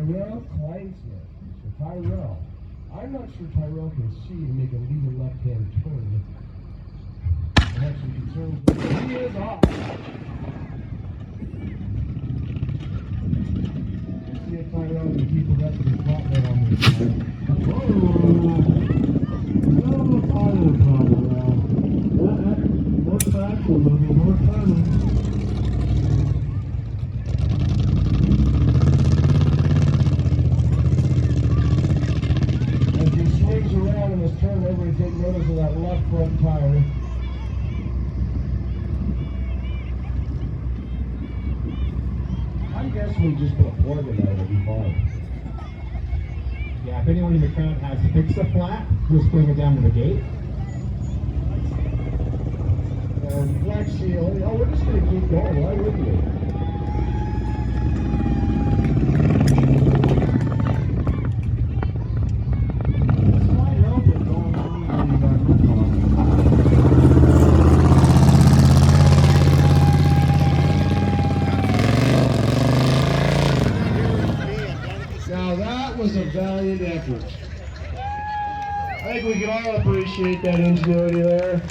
Tyrell Kleinsmith. So Tyrell. I'm not sure Tyrell can see to make a lead and left-hand turn. I have some concerns. He is off. Let's see if Tyrell can keep the rest of his flatbed on this side. Whoa! No tire problem now. More traction, maybe more turning. Around in his turn over to take notice of that left front tire. I'm guessing we just put a plug in there, it'll be fine. Yeah, if anyone in the crowd has fixed the flat, just bring it down to the gate. And flex seal. Oh, we're just going to keep going. Why wouldn't we? Was a valiant effort. I think we can all appreciate that ingenuity there.